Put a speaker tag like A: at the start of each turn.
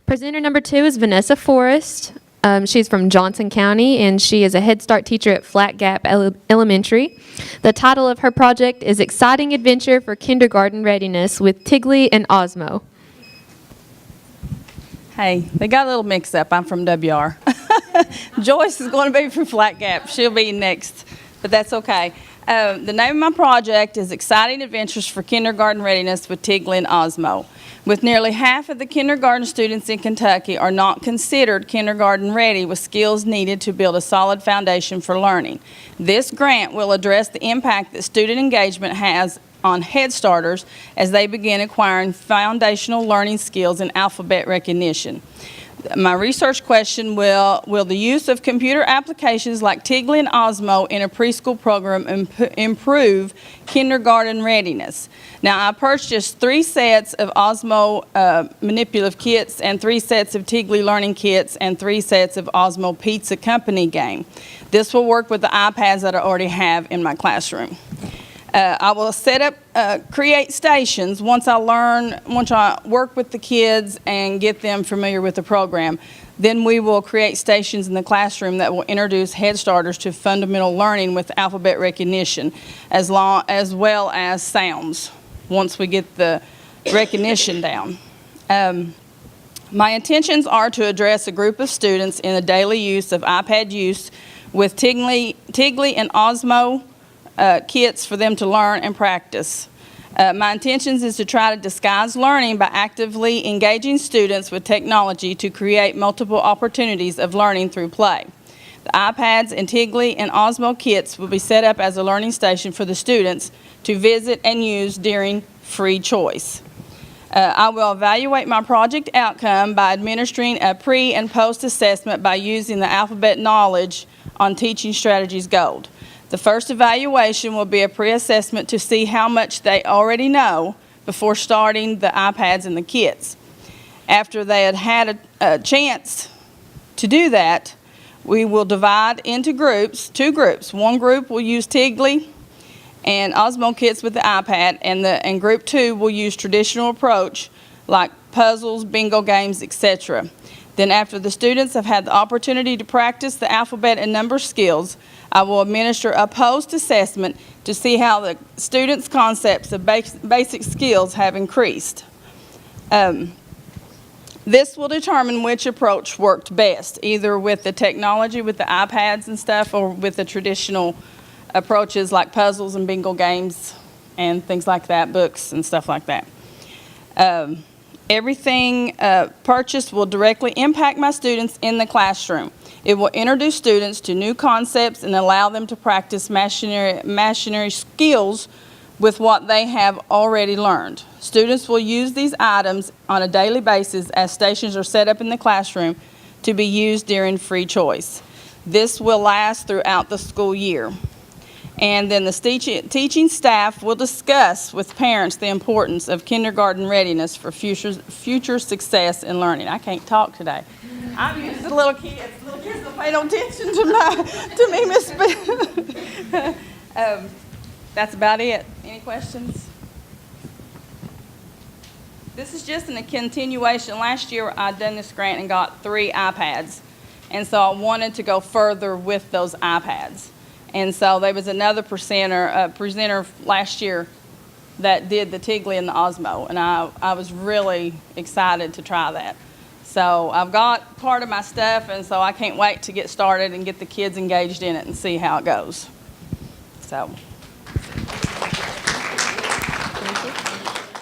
A: Presenter number 2 is Venesa Forrest. She's from Johnson County, and she is a Head Start teacher at Flat Gap Elementary. The title of her project is Exciting Adventure for Kindergarten Readiness with Tigley and Osmo.
B: Hey, they got a little mix up. I'm from WR. Joyce is going to be from Flat Gap. She'll be next, but that's okay. The name of my project is Exciting Adventures for Kindergarten Readiness with Tigley and Osmo. With nearly half of the kindergarten students in Kentucky are not considered kindergarten ready with skills needed to build a solid foundation for learning. This grant will address the impact that student engagement has on Head Starters as they begin acquiring foundational learning skills in alphabet recognition. My research question, will the use of computer applications like Tigley and Osmo in a preschool program improve kindergarten readiness? Now, I purchased 3 sets of Osmo manipulative kits and 3 sets of Tigley learning kits and 3 sets of Osmo Pizza Company game. This will work with the iPads that I already have in my classroom. I will set up, create stations once I work with the kids and get them familiar with the program. Then we will create stations in the classroom that will introduce Head Starters to fundamental learning with alphabet recognition, as well as sounds, once we get the recognition down. My intentions are to address a group of students in the daily use of iPad use with Tigley and Osmo kits for them to learn and practice. My intentions is to try to disguise learning by actively engaging students with technology to create multiple opportunities of learning through play. The iPads and Tigley and Osmo kits will be set up as a learning station for the students to visit and use during free choice. I will evaluate my project outcome by administering a pre- and post-assessment by using the Alphabet Knowledge on Teaching Strategies Gold. The first evaluation will be a pre-assessment to see how much they already know before starting the iPads and the kits. After they had a chance to do that, we will divide into groups, 2 groups. One group will use Tigley and Osmo kits with the iPad, and group 2 will use traditional approach like puzzles, bingo games, etc. Then after the students have had the opportunity to practice the alphabet and number skills, I will administer a post-assessment to see how the students' concepts of basic skills have increased. This will determine which approach worked best, either with the technology, with the iPads and stuff, or with the traditional approaches like puzzles and bingo games and things like that, books and stuff like that. Everything purchased will directly impact my students in the classroom. It will introduce students to new concepts and allow them to practice machinery skills with what they have already learned. Students will use these items on a daily basis as stations are set up in the classroom to be used during free choice. This will last throughout the school year. And then the teaching staff will discuss with parents the importance of kindergarten readiness for future success in learning. I can't talk today. I'm used to the little kids. Little kids don't pay no attention to me, Miss. That's about it. Any questions? This is just in a continuation. Last year I'd done this grant and got 3 iPads. And so I wanted to go further with those iPads. And so there was another presenter last year that did the Tigley and the Osmo, and I was really excited to try that. So I've got part of my stuff, and so I can't wait to get started and get the kids engaged in it and see how it goes. So. Thank you.